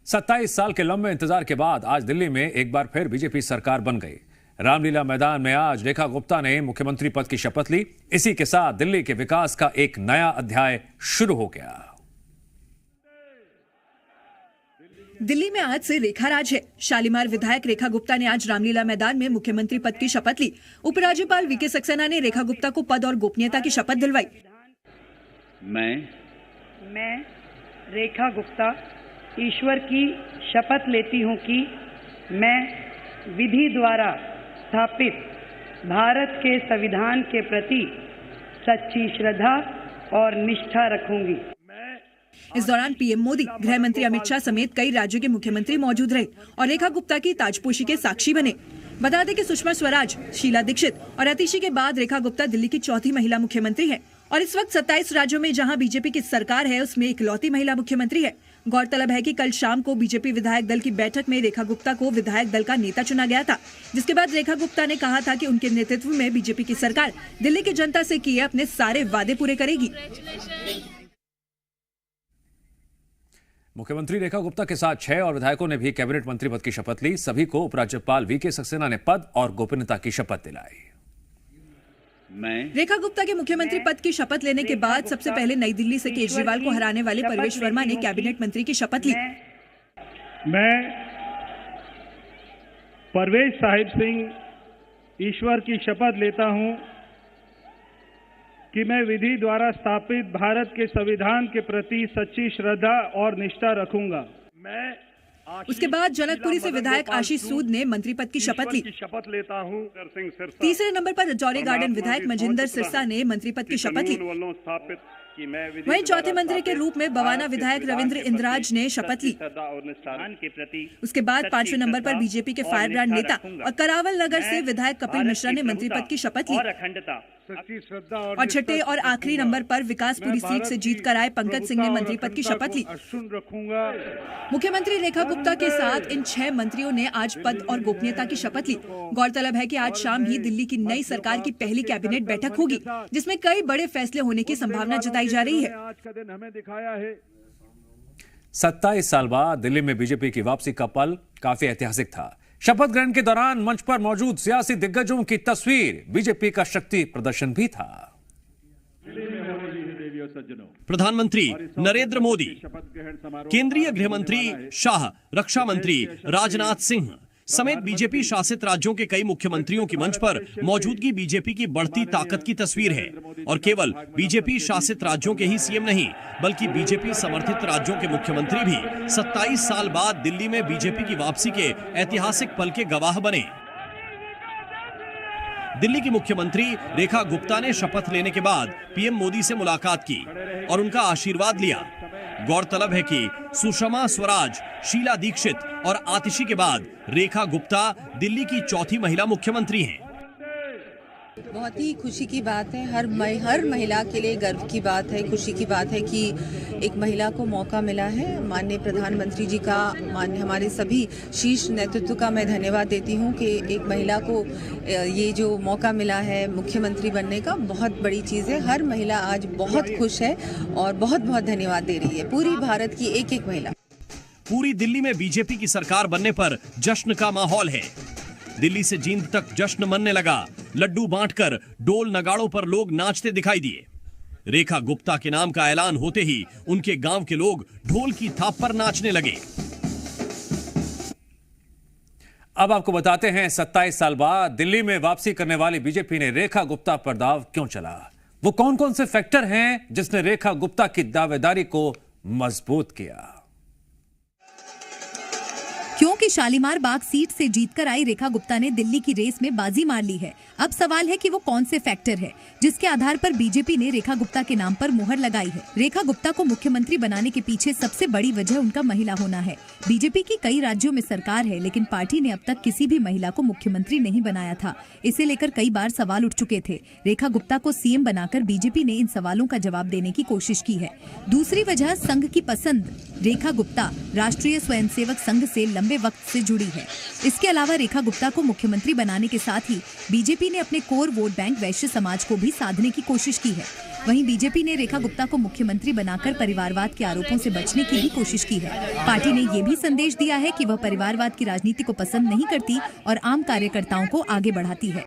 27 साल के लंबे इंतजार के बाद आज दिल्ली में एक बार फिर बीजेपी सरकार बन गई। रामलीला मैदान में आज रेखा गुप्ता ने मुख्यमंत्री पद की शपथ ली। इसी के साथ दिल्ली के विकास का एक नया अध्याय शुरू हो गया। दिल्ली में आज से रेखा राज है। शालीमार विधायक रेखा गुप्ता ने आज रामलीला मैदान में मुख्यमंत्री पद की शपथ ली। उपराज्यपाल वीके सक्सेना ने रेखा गुप्ता को पद और गोपनीयता की शपथ दिलवाई। मैं रेखा गुप्ता ईश्वर की शपथ लेती हूं कि मैं विधि द्वारा स्थापित भारत के संविधान के प्रति सच्ची श्रद्धा और निष्ठा रखूंगी। इस दौरान पीएम मोदी, गृह मंत्री अमित शाह समेत कई राज्यों के मुख्यमंत्री मौजूद रहे और रेखा गुप्ता की ताजपोशी के साक्षी बने। बता दें कि सुषमा स्वराज, शीला दीक्षित और आतिशी के बाद रेखा गुप्ता दिल्ली की चौथी महिला मुख्यमंत्री है और इस वक्त 27 राज्यों में जहां बीजेपी की सरकार है उसमें इकलौती महिला मुख्यमंत्री है। गौरतलब है कि कल शाम को बीजेपी विधायक दल की बैठक में रेखा गुप्ता को विधायक दल का नेता चुना गया था, जिसके बाद रेखा गुप्ता ने कहा था कि उनके नेतृत्व में बीजेपी की सरकार दिल्ली की जनता से किए अपने सारे वादे पूरे करेगी। मुख्यमंत्री रेखा गुप्ता के साथ 6 और विधायकों ने भी कैबिनेट मंत्री पद की शपथ ली। सभी को उपराज्यपाल वीके सक्सेना ने पद और गोपनीयता की शपथ दिलाई। रेखा गुप्ता के मुख्यमंत्री पद की शपथ लेने के बाद सबसे पहले नई दिल्ली से केजरीवाल को हराने वाले परवेश वर्मा ने कैबिनेट मंत्री की शपथ ली। मैं परवेश साहिब सिंह ईश्वर की शपथ लेता हूं कि मैं विधि द्वारा स्थापित भारत के संविधान के प्रति सच्ची श्रद्धा और निष्ठा रखूंगा। उसके बाद जनकपुरी से विधायक आशीष सूद ने मंत्री पद की शपथ ली। शपथ लेता हूं। तीसरे नंबर पर रजौरी गार्डन विधायक मजिंदर सिरसा ने मंत्री पद की शपथ ली। वहीं चौथे मंत्री के रूप में बवाना विधायक रविंद्र इंद्राज ने शपथ ली। उसके बाद 5वें नंबर पर बीजेपी के फायर ब्रांड नेता और करावल नगर से विधायक कपिल मिश्रा ने मंत्री पद की शपथ ली और छठे और आखिरी नंबर पर विकासपुरी सीट से जीतकर आए पंकज सिंह ने मंत्री पद की शपथ ली। मुख्यमंत्री रेखा गुप्ता के साथ इन 6 मंत्रियों ने आज पद और गोपनीयता की शपथ ली। गौरतलब है कि आज शाम ही दिल्ली की नई सरकार की पहली कैबिनेट बैठक होगी, जिसमें कई बड़े फैसले होने की संभावना जताई जा रही है। आज का दिन हमें दिखाया है। 27 साल बाद दिल्ली में बीजेपी की वापसी का पल काफी ऐतिहासिक था। शपथ ग्रहण के दौरान मंच पर मौजूद सियासी दिग्गजों की तस्वीर, बीजेपी का शक्ति प्रदर्शन भी था। प्रधानमंत्री नरेंद्र मोदी, केंद्रीय गृह मंत्री शाह, रक्षा मंत्री राजनाथ सिंह समेत बीजेपी शासित राज्यों के कई मुख्यमंत्रियों की मंच पर मौजूदगी बीजेपी की बढ़ती ताकत की तस्वीर है। और केवल बीजेपी शासित राज्यों के ही सीएम नहीं, बल्कि बीजेपी समर्थित राज्यों के मुख्यमंत्री भी 27 साल बाद दिल्ली में बीजेपी की वापसी के ऐतिहासिक पल के गवाह बने। दिल्ली की मुख्यमंत्री रेखा गुप्ता ने शपथ लेने के बाद पीएम मोदी से मुलाकात की और उनका आशीर्वाद लिया। गौरतलब है कि सुषमा स्वराज, शीला दीक्षित और आतिशी के बाद रेखा गुप्ता दिल्ली की चौथी महिला मुख्यमंत्री हैं। बहुत ही खुशी की बात है, हर महिला के लिए गर्व की बात है, खुशी की बात है कि एक महिला को मौका मिला है। माननीय प्रधानमंत्री जी का, माननीय हमारे सभी शीर्ष नेतृत्व का मैं धन्यवाद देती हूं कि एक महिला को ये जो मौका मिला है मुख्यमंत्री बनने का, बहुत बड़ी चीज़ है। हर महिला आज बहुत खुश है और बहुत बहुत धन्यवाद दे रही है, पूरी भारत की एक एक महिला। पूरी दिल्ली में बीजेपी की सरकार बनने पर जश्न का माहौल है। दिल्ली से जींद तक जश्न मनने लगा। लड्डू बांटकर ढोल नगाड़ों पर लोग नाचते दिखाई दिए। रेखा गुप्ता के नाम का ऐलान होते ही उनके गांव के लोग ढोल की थाप पर नाचने लगे। अब आपको बताते हैं 27 साल बाद दिल्ली में वापसी करने वाली बीजेपी ने रेखा गुप्ता पर दाव क्यों चला। वो कौन कौन से फैक्टर हैं जिसने रेखा गुप्ता की दावेदारी को मजबूत किया। क्योंकि शालीमार बाग सीट से जीतकर आई रेखा गुप्ता ने दिल्ली की रेस में बाजी मार ली है। अब सवाल है कि वो कौन से फैक्टर है जिसके आधार पर बीजेपी ने रेखा गुप्ता के नाम पर मुहर लगाई है। रेखा गुप्ता को मुख्यमंत्री बनाने के पीछे सबसे बड़ी वजह उनका महिला होना है। बीजेपी की कई राज्यों में सरकार है, लेकिन पार्टी ने अब तक किसी भी महिला को मुख्यमंत्री नहीं बनाया था। इसे लेकर कई बार सवाल उठ चुके थे। रेखा गुप्ता को सीएम बनाकर बीजेपी ने इन सवालों का जवाब देने की कोशिश की है। दूसरी वजह संघ की पसंद। रेखा गुप्ता राष्ट्रीय स्वयंसेवक संघ से लंबे वक्त से जुड़ी है। इसके अलावा रेखा गुप्ता को मुख्यमंत्री बनाने के साथ ही बीजेपी ने अपने कोर वोट बैंक वैश्य समाज को भी साधने की कोशिश की है। वहीं बीजेपी ने रेखा गुप्ता को मुख्यमंत्री बनाकर परिवारवाद के आरोपों से बचने की भी कोशिश की है। पार्टी ने ये भी संदेश दिया है कि वह परिवारवाद की राजनीति को पसंद नहीं करती और आम कार्यकर्ताओं को आगे बढ़ाती है।